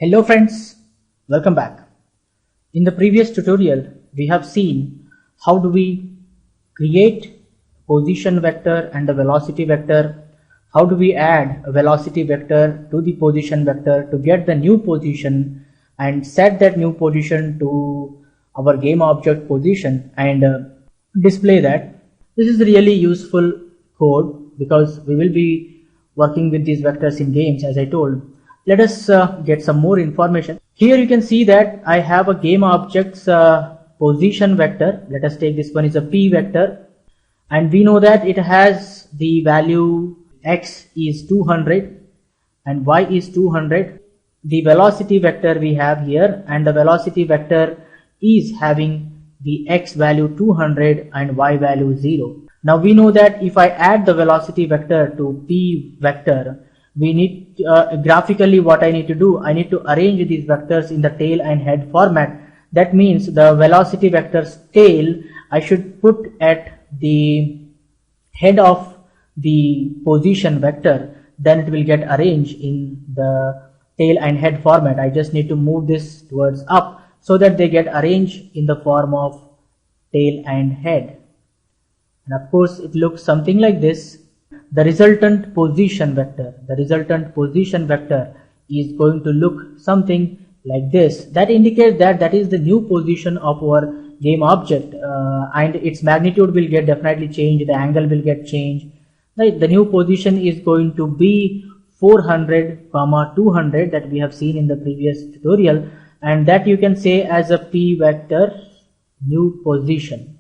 Hello friends, welcome back. In the previous tutorial, we have seen how do we create position vector and a velocity vector. How do we add a velocity vector to the position vector to get the new position and set that new position to our game object position and display that. This is really useful code because we will be working with these vectors in games, as I told. Let us get some more information. Here you can see that I have a game object's position vector. Let us take this one is a p vector, and we know that it has the value x is 200 and y is 200. The velocity vector we have here, and the velocity vector is having the x value 200 and y value 0. Now we know that if I add the velocity vector to p vector, we need graphically what I need to do, I need to arrange these vectors in the tail and head format. That means the velocity vector's tail I should put at the head of the position vector, then it will get arranged in the tail and head format. I just need to move this towards up so that they get arranged in the form of tail and head. And of course it looks something like this. The resultant position vector is going to look something like this. That indicates that that is the new position of our game object, and its magnitude will get definitely changed, the angle will get changed. Right? The new position is going to be 400, 200 that we have seen in the previous tutorial, and that you can say as a p vector new position.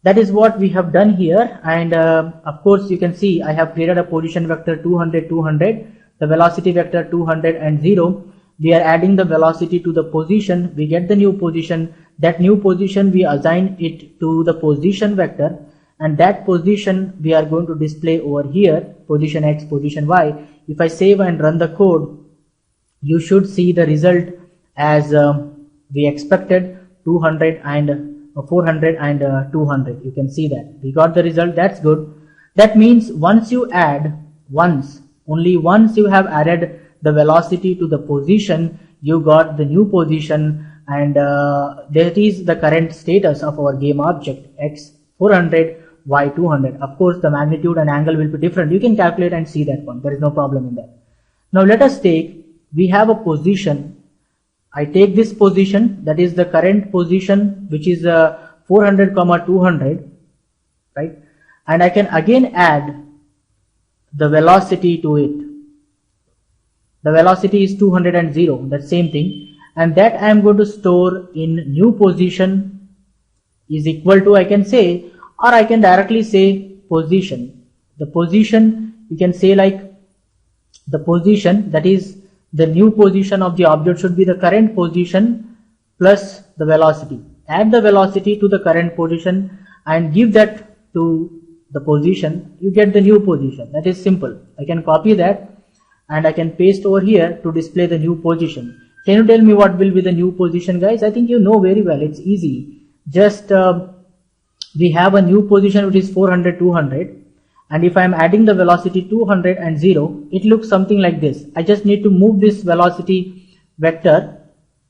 That is what we have done here, and of course you can see I have created a position vector 200, 200, the velocity vector 200 and 0. We are adding the velocity to the position, we get the new position. That new position we assign it to the position vector, and that position we are going to display over here, position x, position y. If I save and run the code, you should see the result as we expected, 200 and 400 and 200. You can see that we got the result. That's good. That means once you add, only once you have added the velocity to the position, you got the new position, and that is the current status of our game object, x 400, y 200. Of course the magnitude and angle will be different. You can calculate and see that one. There is no problem in that. Now let us take, we have a position. I take this position, that is the current position, which is 400, 200, right? And I can again add the velocity to it. The velocity is 200 and 0, that same thing, and that I am going to store in new position is equal to, I can say, or I can directly say position. The position, you can say like the position, that is the new position of the object should be the current position plus the velocity. Add the velocity to the current position and give that to the position, you get the new position. That is simple. I can copy that and I can paste over here to display the new position. Can you tell me what will be the new position, guys? I think you know very well. It's easy. Just we have a new position which is 400, 200. And if I am adding the velocity 200 and 0, it looks something like this. I just need to move this velocity vector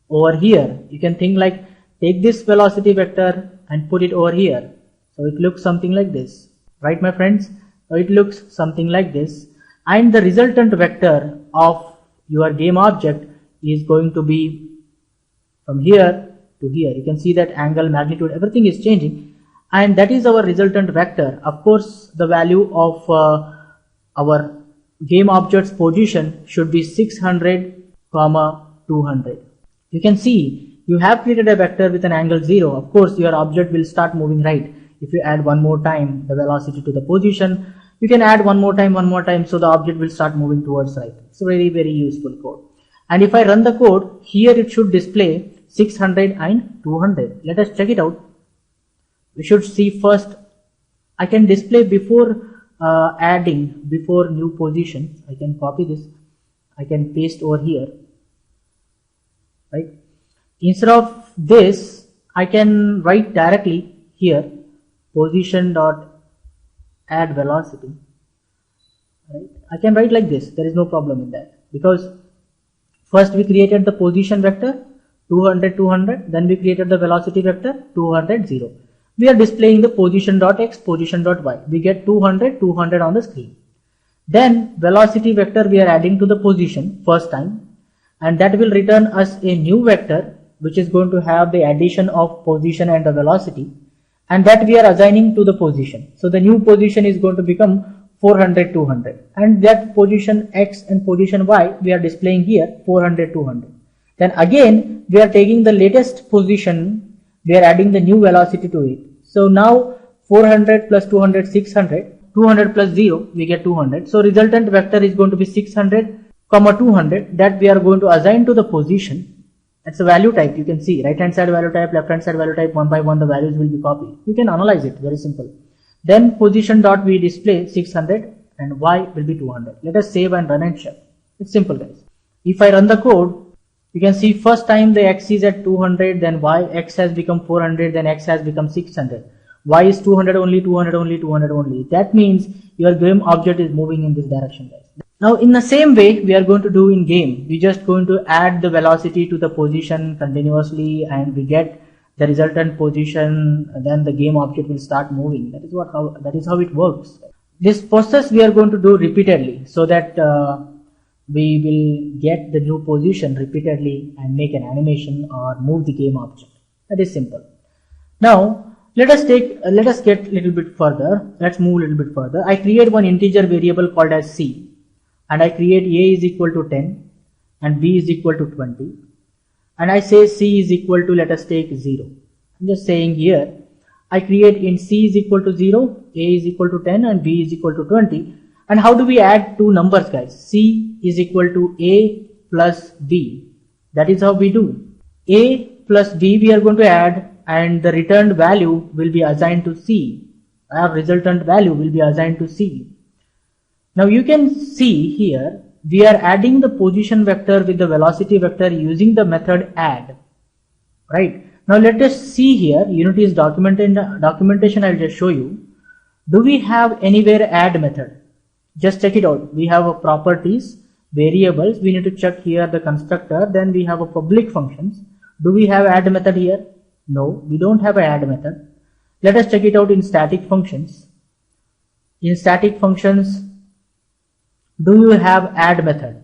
over here. You can think like, take this velocity vector and put it over here. So it looks something like this. Right, my friends? So it looks something like this. And the resultant vector of your game object is going to be from here to here. You can see that angle, magnitude, everything is changing. And that is our resultant vector. Of course, the value of our game object's position should be 600, 200. You can see you have created a vector with an angle 0. Of course, your object will start moving right. If you add one more time the velocity to the position, you can add one more time, so the object will start moving towards right. It's a very, very useful code. And if I run the code, here it should display 600 and 200. Let us check it out. We should see first, I can display before before new position. I can copy this, I can paste over here, right? Instead of this, I can write directly here, position dot add velocity, right? I can write like this. There is no problem in that, because First we created the position vector 200 200, then we created the velocity vector 200 0. We are displaying the position dot x, position dot y. We get 200 200 on the screen. Then velocity vector we are adding to the position first time, and that will return us a new vector which is going to have the addition of position and the velocity, and that we are assigning to the position. So the new position is going to become 400 200, and that position x and position y we are displaying here 400 200. Then again we are taking the latest position, we are adding the new velocity to it. So now 400 plus 200 600, 200 plus 0 we get 200. So resultant vector is going to be 600 comma 200 that we are going to assign to the position. That's a value type. You can see right hand side value type, left hand side value type, one by one the values will be copied. You can analyze it, very simple. Then position dot we display 600 and y will be 200. Let us save and run and check. It's simple, guys. If I run the code, you can see first time the x is at 200, then y, x has become 400, then x has become 600. Y is 200 only, 200 only, 200 only. That means your game object is moving in this direction, guys. Now in the same way we are going to do in game. We just going to add the velocity to the position continuously and we get the resultant position, and then the game object will start moving. That is how it works. This process we are going to do repeatedly so that we will get the new position repeatedly and make an animation or move the game object. That is simple. Now let us get a little bit further. Let's move a little bit further. I create one integer variable called as c, and I create a is equal to 10 and b is equal to 20, and I say c is equal to, let us take 0. I'm just saying here I create int c is equal to 0, a is equal to 10 and b is equal to 20. And how do we add two numbers, guys? C is equal to a plus b. That is how we do. A plus b we are going to add, and the returned value will be assigned to c. Our resultant value will be assigned to c. Now you can see here we are adding the position vector with the velocity vector using the method add. Right? Now let us see here, Unity's documentation I'll just show you. Do we have anywhere add method? Just check it out. We have a properties, variables, we need to check here the constructor, then we have a public functions. Do we have add method here? No, we don't have an add method. Let us check it out in static functions. In static functions, do you have add method?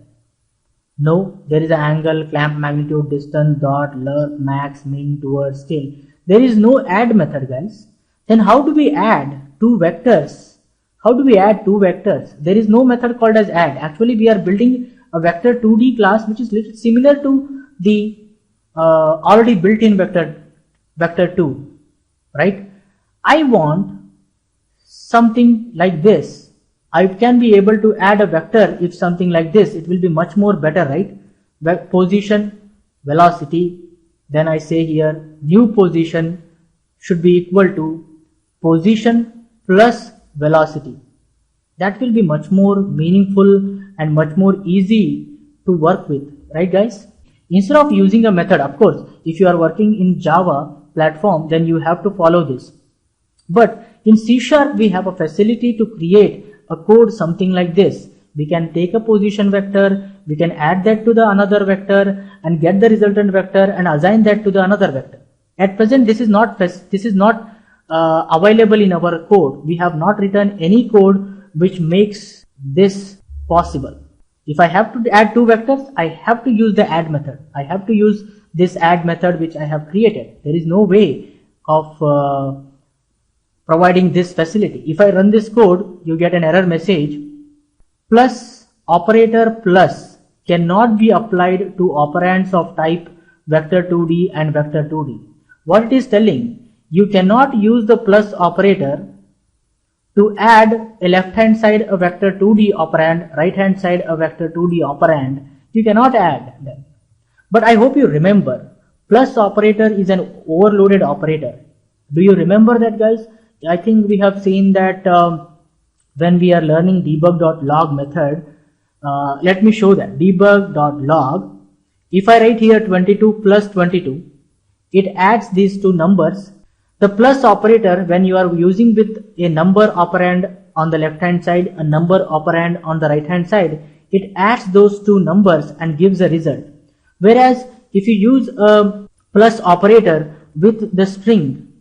No, there is an angle, clamp, magnitude, distance, dot, lerp, max, min, towards, scale. There is no add method, guys. Then how do we add two vectors? How do we add two vectors? There is no method called as add. Actually, we are building a vector 2D class which is little similar to the already built-in vector 2, right? I want something like this. I can be able to add a vector if something like this. It will be much more better, right? Position, velocity, then I say here new position should be equal to position plus velocity. That will be much more meaningful and much more easy to work with, right, guys? Instead of using a method, of course, if you are working in Java platform, then you have to follow this. But in C# we have a facility to create a code something like this. We can take a position vector, we can add that to the another vector and get the resultant vector and assign that to the another vector. At present, this is not available in our code. We have not written any code which makes this possible. If I have to add two vectors, I have to use the add method. I have to use this add method which I have created. There is no way of providing this facility. If I run this code, you get an error message. Plus operator plus cannot be applied to operands of type vector 2D and vector 2D. What it is telling, you cannot use the plus operator to add a left hand side a vector 2D operand, right hand side a vector 2D operand. You cannot add them. But I hope you remember, plus operator is an overloaded operator. Do you remember that, guys? I think we have seen that when we are learning debug.log method. Let me show that. Debug.log. If I write here 22 plus 22, it adds these two numbers. The plus operator, when you are using with a number operand on the left hand side, a number operand on the right hand side, it adds those two numbers and gives a result. Whereas if you use a plus operator with the string,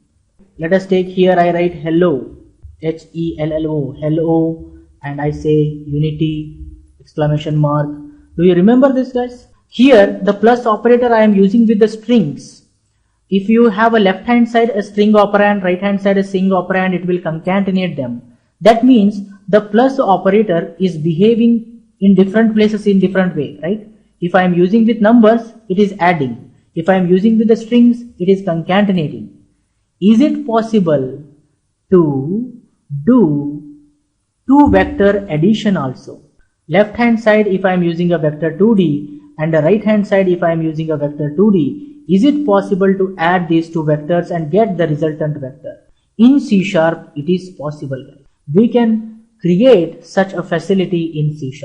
let us take here, I write hello, Hello, hello, and I say unity, exclamation mark. Do you remember this, guys? Here the plus operator I am using with the strings. If you have a left hand side a string operand, right hand side a string operand, it will concatenate them. That means the plus operator is behaving in different places in different way, right? If I am using with numbers, it is adding. If I am using with the strings, it is concatenating. Is it possible to do two vector addition also? Left hand side if I am using a vector 2D and the right hand side if I am using a vector 2D, is it possible to add these two vectors and get the resultant vector? In C#, it is possible. We can create such a facility in C#.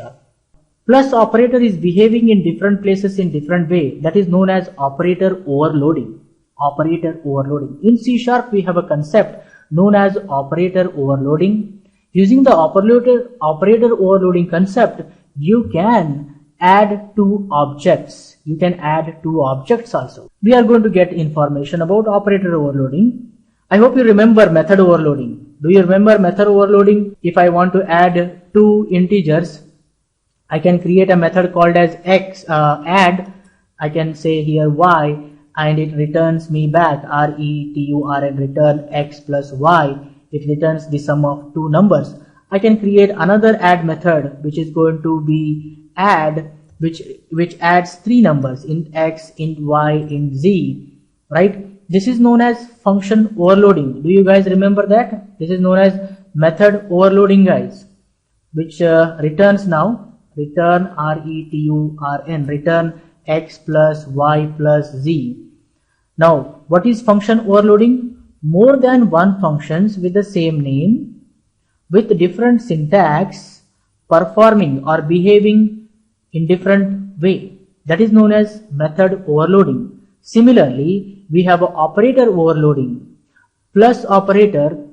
Plus operator is behaving in different places in different way. That is known as operator overloading. Operator overloading. In C# we have a concept known as operator overloading. Using the operator overloading concept, you can add two objects. You can add two objects also. We are going to get information about operator overloading. I hope you remember method overloading. Do you remember method overloading? If I want to add two integers, I can create a method called as add. I can say here y, and it returns me back return return x plus y. It returns the sum of two numbers. I can create another add method which is going to be add, which adds three numbers, int x, int y, int z, right? This is known as function overloading. Do you guys remember that? This is known as method overloading, guys, which returns now, return return x plus y plus z. Now, what is function overloading? More than one functions with the same name, with different syntax, performing or behaving in different way. That is known as method overloading. Similarly, we have operator overloading. Plus operator,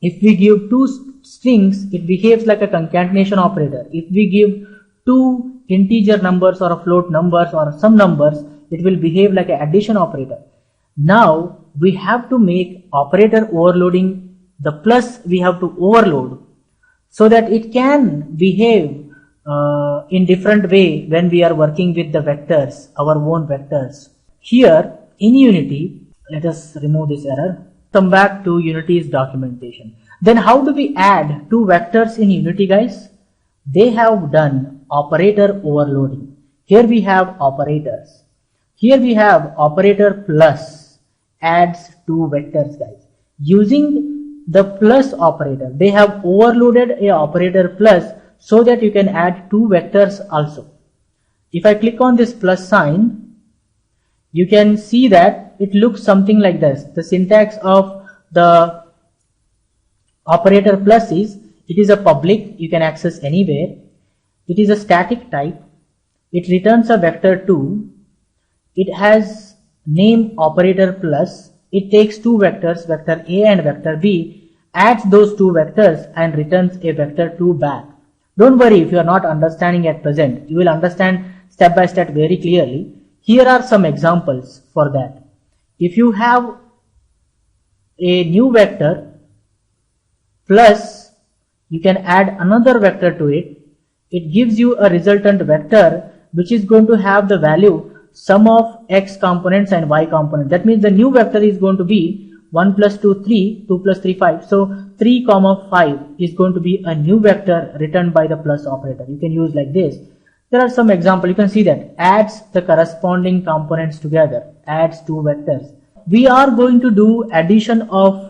if we give two strings, it behaves like a concatenation operator. If we give two integer numbers or a float numbers or some numbers, it will behave like an addition operator. Now we have to make operator overloading, the plus we have to overload so that it can behave in different way when we are working with the vectors, our own vectors. Here in Unity, let us remove this error. Come back to Unity's documentation. Then how do we add two vectors in Unity, guys? They have done operator overloading. Here we have operators. Here we have operator plus adds two vectors, guys. Using the plus operator, they have overloaded a operator plus so that you can add two vectors also. If I click on this plus sign, you can see that it looks something like this. The syntax of the operator plus is, it is a public, you can access anywhere. It is a static type. It returns a vector 2. It has name operator plus. It takes two vectors, vector A and vector B, adds those two vectors and returns a vector 2 back. Don't worry if you are not understanding at present. You will understand step by step very clearly. Here are some examples for that. If you have a new vector plus, you can add another vector to it. It gives you a resultant vector which is going to have the value sum of x components and y components. That means the new vector is going to be 1 plus 2, 3, 2 plus 3, 5. So 3, 5 is going to be a new vector returned by the plus operator. You can use like this. There are some examples. You can see that adds the corresponding components together, adds two vectors. We are going to do addition of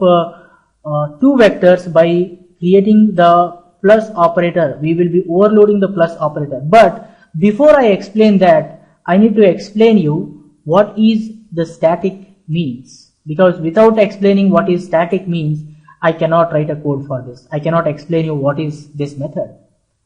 two vectors by creating the plus operator. We will be overloading the plus operator. But before I explain that, I need to explain you what is the static means. Because without explaining what is static means, I cannot write a code for this. I cannot explain you what is this method,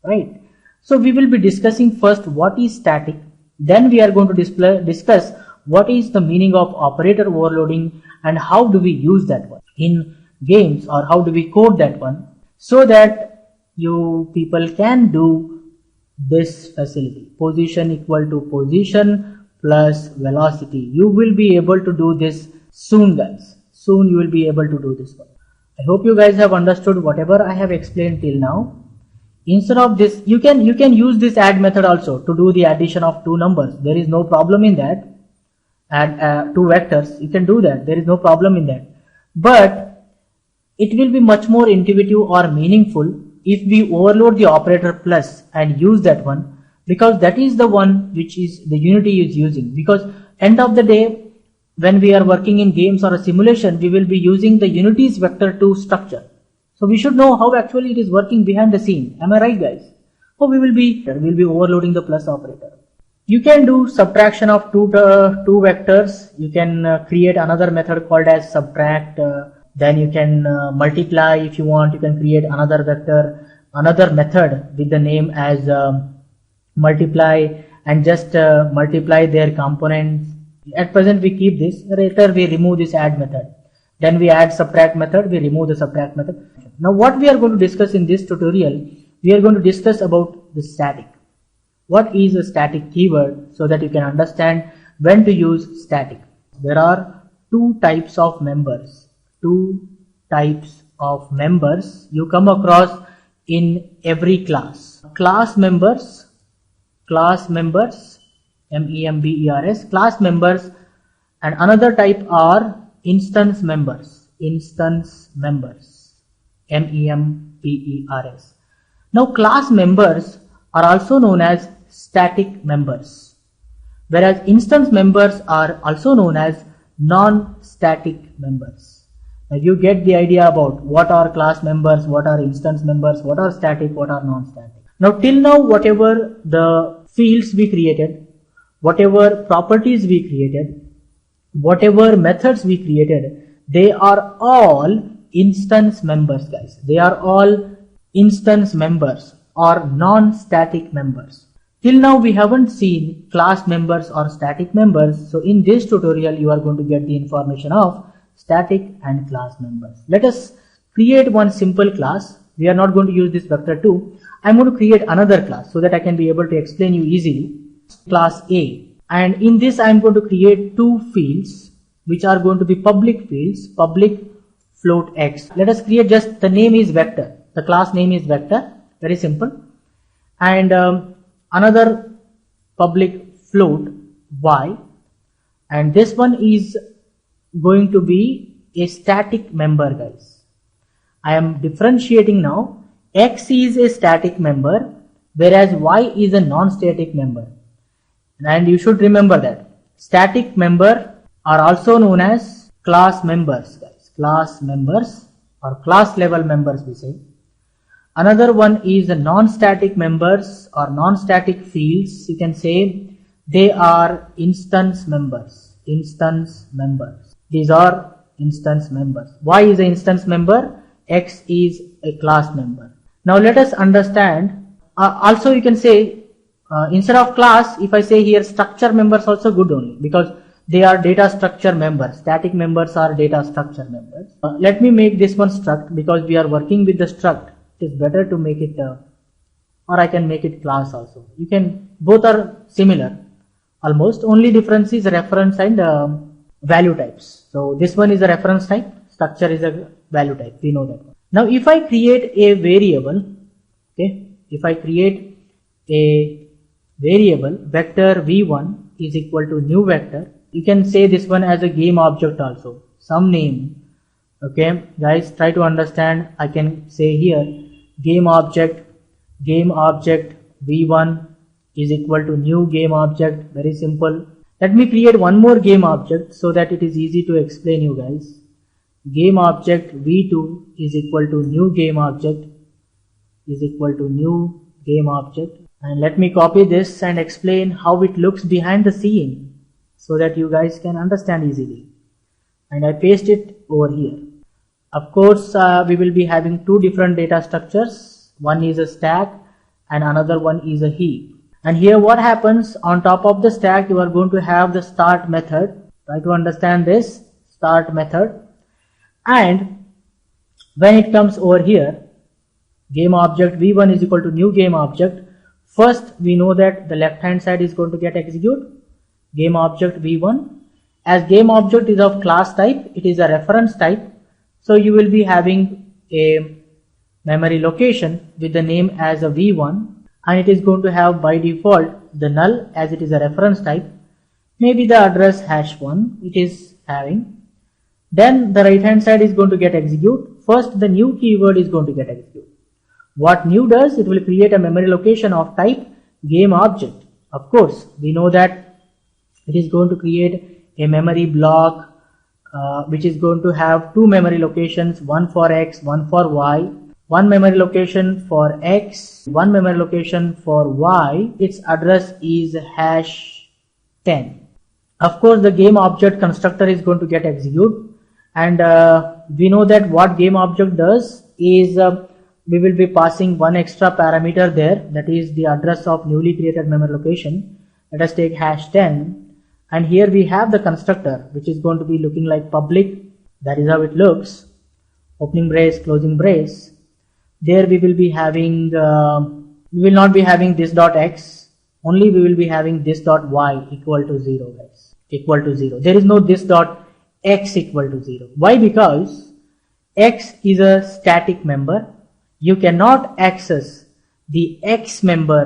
right? So we will be discussing first what is static. Then we are going to discuss what is the meaning of operator overloading and how do we use that one in games, or how do we code that one so that you people can do this facility. Position equal to position plus velocity. You will be able to do this soon, guys. Soon you will be able to do this one. I hope you guys have understood whatever I have explained till now. Instead of this, you can use this add method also to do the addition of two numbers. There is no problem in that. Add two vectors, you can do that. There is no problem in that. But it will be much more intuitive or meaningful if we overload the operator plus and use that one, because that is the one which is the Unity is using. Because end of the day, when we are working in games or a simulation, we will be using the Unity's vector to structure. So we should know how actually it is working behind the scene. Am I right, guys? So we'll be overloading the plus operator. You can do subtraction of two vectors. You can create another method called as subtract. Then you can multiply if you want. You can create another vector, another method with the name as multiply, and just multiply their components. At present we keep this. Later we remove this add method. Then we add subtract method. We remove the subtract method. Now what we are going to discuss in this tutorial, we are going to discuss about the static. What is a static keyword, so that you can understand when to use static. There are two types of members. Two types of members you come across in every class. Class members, members, class members, and another type are instance members, members. Now class members are also known as static members, whereas instance members are also known as non-static members. Now you get the idea about what are class members, what are instance members, what are static, what are non-static. Now till now, whatever the fields we created, whatever properties we created, whatever methods we created, they are all instance members, guys. They are all instance members or non-static members. Till now we haven't seen class members or static members. So in this tutorial you are going to get the information of static and class members. Let us create one simple class. We are not going to use this vector 2. I am going to create another class so that I can be able to explain you easily. Class A, and in this I am going to create two fields which are going to be public fields, public float x. Let us create just the name is vector. The class name is vector, very simple, and another public float y, and this one is going to be a static member, guys. I am differentiating now. X is a static member, whereas y is a non-static member. And you should remember that static member are also known as class members, guys. Class members or class level members we say. Another one is the non-static members or non-static fields. You can say they are instance members. Instance members. These are instance members. Y is an instance member. X is a class member. Now let us understand. Also you can say instead of class, if I say here structure members, also good only, because they are data structure members. Static members are data structure members. Let me make this one struct, because we are working with the struct. It is better to make it or I can make it class also. You can, both are similar almost, only difference is reference and value types. So this one is a reference type, structure is a value type, we know that one. Now if I create a variable, okay, if I create a variable vector v1 is equal to new vector, you can say this one as a game object also, some name. Okay guys, try to understand. I can say here game object v1 is equal to new game object, very simple. Let me create one more game object so that it is easy to explain you guys. Game object v2 is equal to new game object is equal to new game object, and let me copy this and explain how it looks behind the scene so that you guys can understand easily, and I paste it over here. Of course we will be having two different data structures. One is a stack and another one is a heap. And here what happens, on top of the stack you are going to have the start method. Try to understand this start method. And when it comes over here, game object v1 is equal to new game object, first we know that the left hand side is going to get executed, game object v1. As game object is of class type, it is a reference type, so you will be having a memory location with the name as a v1, and it is going to have by default the null as it is a reference type, maybe the address #1 it is having. Then the right hand side is going to get execute. First the new keyword is going to get execute. What new does, it will create a memory location of type game object. Of course we know that it is going to create a memory block which is going to have two memory locations, one for x, one for y. One memory location for x, one memory location for y. Its address is #10. Of course the game object constructor is going to get execute, and we know that what game object does is we will be passing one extra parameter there, that is the address of newly created memory location. Let us take #10, and here we have the constructor which is going to be looking like public. That is how it looks, opening brace, closing brace. There we will be having we will not be having this dot x, only we will be having this dot y equal to 0, guys, equal to 0. There is no this dot x equal to 0. Why? Because x is a static member. You cannot access the x member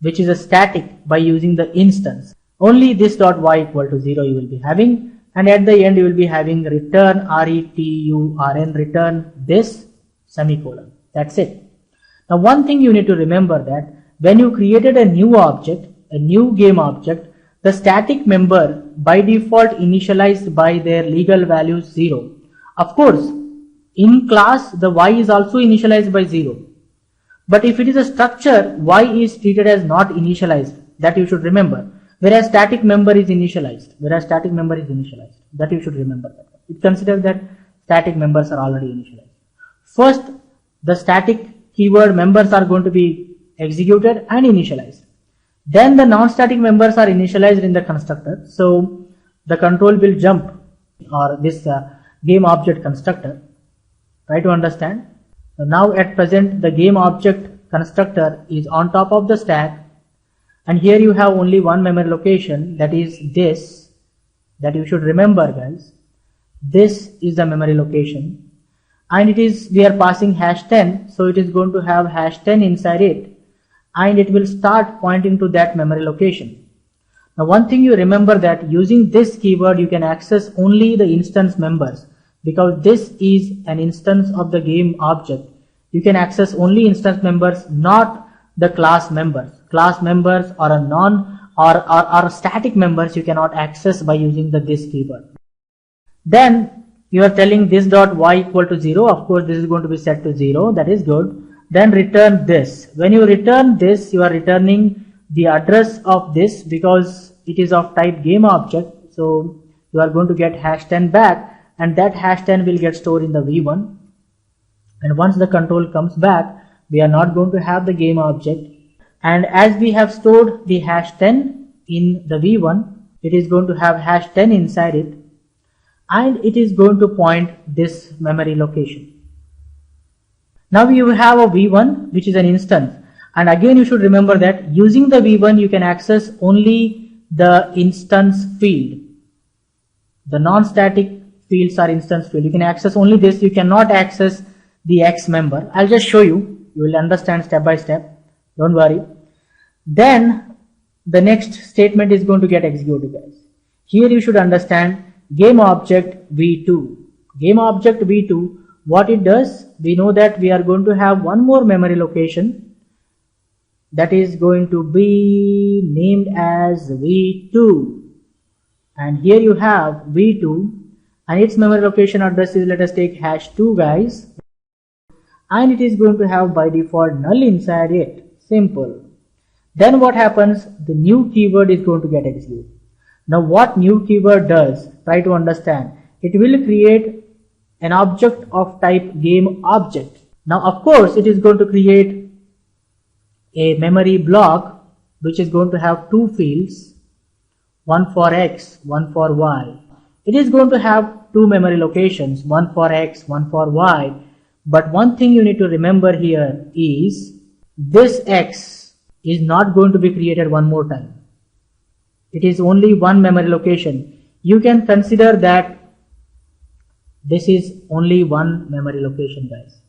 which is a static by using the instance. Only this dot y equal to 0 you will be having, and at the end you will be having return return, return this semicolon. That's it. Now one thing you need to remember, that when you created a new object, a new game object, the static member by default initialized by their legal values 0. Of course in class the y is also initialized by 0, but if it is a structure, y is treated as not initialized, that you should remember, whereas static member is initialized, that you should remember. That it considers that static members are already initialized. First the static keyword members are going to be executed and initialized. Then the non-static members are initialized in the constructor. So the control will jump, or this game object constructor. Try to understand. So now at present the game object constructor is on top of the stack, and here you have only one memory location, that is this, that you should remember, guys. This is the memory location. And it is, we are passing #10, so it is going to have #10 inside it, and it will start pointing to that memory location. Now one thing you remember, that using this keyword you can access only the instance members, because this is an instance of the game object. You can access only instance members, not the class members. Class members or a or static members you cannot access by using the this keyword. Then you are telling this dot y equal to 0. Of course this is going to be set to 0. That is good. Then return this. When you return this, you are returning the address of this, because it is of type game object. So you are going to get #10 back, and that #10 will get stored in the v1. And once the control comes back, we are not going to have the game object. And as we have stored the #10 in the v1, it is going to have #10 inside it, and it is going to point this memory location. Now you have a v1 which is an instance, and again you should remember that using the v1 you can access only the instance field. The non-static fields are instance field. You can access only this. You cannot access the x member. I'll just show you. You will understand step by step. Don't worry. Then the next statement is going to get executed, guys. Here you should understand game object v2. Game object v2, what it does, we know that we are going to have one more memory location that is going to be named as v2. And here you have v2, and its memory location address is, let us take #2, guys, and it is going to have by default null inside it. Simple. Then what happens? The new keyword is going to get executed. Now what new keyword does, try to understand. It will create an object of type game object. Now of course it is going to create a memory block which is going to have two fields, one for x, one for y. It is going to have two memory locations, one for x, one for y. But one thing you need to remember here is this x is not going to be created one more time. it is only one memory location. You can consider that this is only one memory location, guys.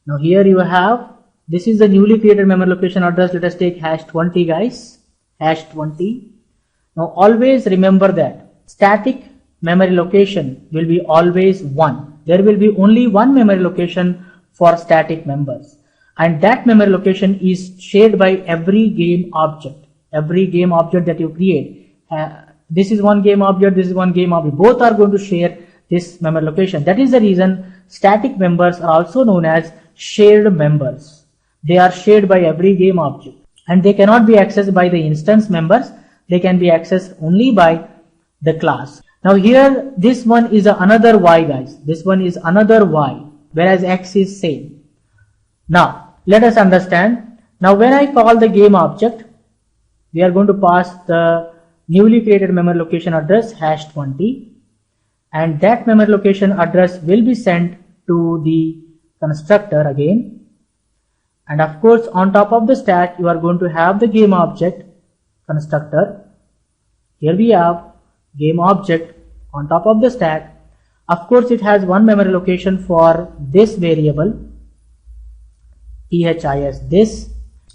Now here you have, this is the newly created memory location address. Let us take hash 20, guys, hash 20. Now always remember that static memory location will be always 1. There will be only one memory location for static members, and that memory location is shared by every game object. Every game object that you create, this is one game object, this is one game object, both are going to share this memory location. That is the reason static members are also known as shared members. They are shared by every game object, and they cannot be accessed by the instance members. They can be accessed only by the class. Now here, this one is another y, guys. This one is another y, whereas x is same. Now let us understand. Now when I call the game object, we are going to pass the newly created memory location address hash 20, and that memory location address will be sent to the constructor again. And of course, on top of the stack, you are going to have the game object constructor. Here we have game object on top of the stack. Of course, it has one memory location for this variable this.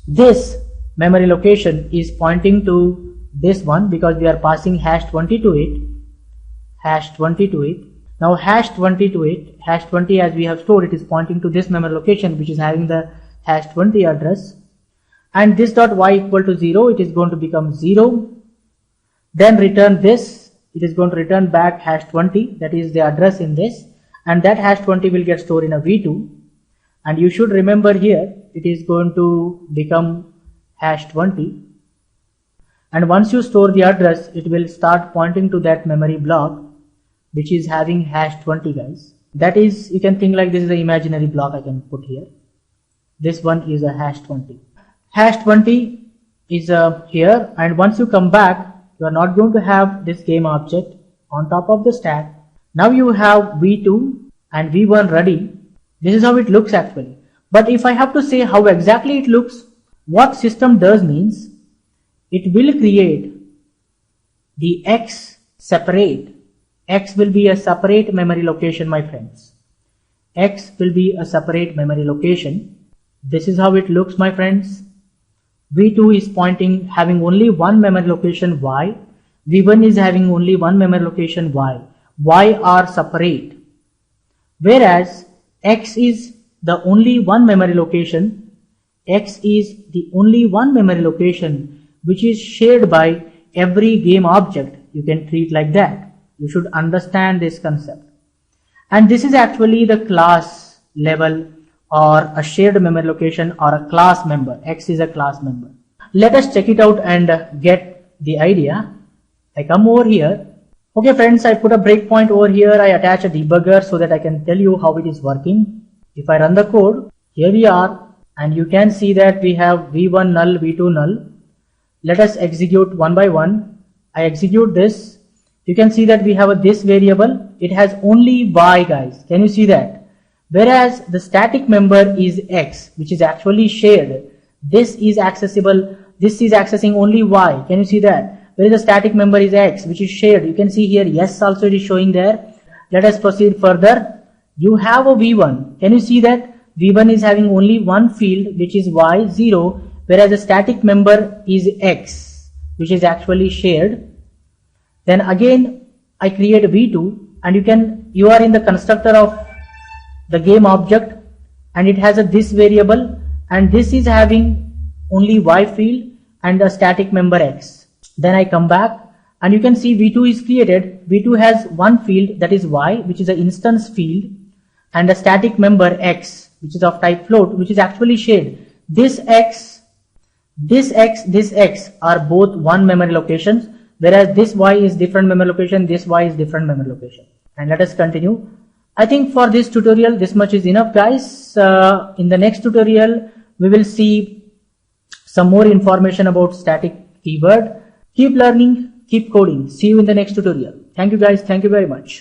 This memory location is pointing to this one because we are passing hash 20 to it. Hash 20 to it. Now hash 20 to it. Hash 20, as we have stored, it is pointing to this memory location which is having the hash 20 address. And this dot y equal to 0, it is going to become 0. Then return this. It is going to return back hash 20, that is the address in this, and that hash 20 will get stored in a v2. And you should remember here, it is going to become hash 20. And once you store the address, it will start pointing to that memory block which is having hash 20, guys. That is, you can think like this is the imaginary block I can put here. This one is a hash 20. Hash 20 is here, and once you come back, you are not going to have this game object on top of the stack. Now you have v2 and v1 ready. This is how it looks actually. But if I have to say how exactly it looks, what system does means it will create the x separate. X will be a separate memory location, my friends. X will be a separate memory location. This is how it looks, my friends. v2 is pointing, having only one memory location y. v1 is having only one memory location y. Y are separate. Whereas x is the only one memory location. X is the only one memory location which is shared by every game object. You can treat like that. You should understand this concept. And this is actually the class level or a shared memory location or a class member. X is a class member. Let us check it out and get the idea. I come over here. Okay friends, I put a breakpoint over here. I attach a debugger so that I can tell you how it is working. If I run the code, here we are, and you can see that we have v1 null, v2 null. Let us execute one by one. I execute this. You can see that we have this variable. It has only y, guys. Can you see that? Whereas the static member is x, which is actually shared. This is accessible. This is accessing only y. Can you see that? Whereas the static member is x, which is shared. You can see here yes also it is showing there. Let us proceed further. You have a v1. Can you see that? v1 is having only one field, which is y, 0. Whereas the static member is x, which is actually shared. Then again I create a v2, and you are in the constructor of the game object, and it has this variable, and this is having only y field and the static member x. Then I come back, and you can see v2 is created. v2 has one field, that is y, which is an instance field, and a static member x, which is of type float, which is actually shared. This x are both one memory locations, whereas this y is different memory location, this y is different memory location. And let us continue. I think for this tutorial this much is enough, guys. In the next tutorial we will see some more information about static keyword. Keep learning, keep coding. See you in the next tutorial. Thank you guys. Thank you very much.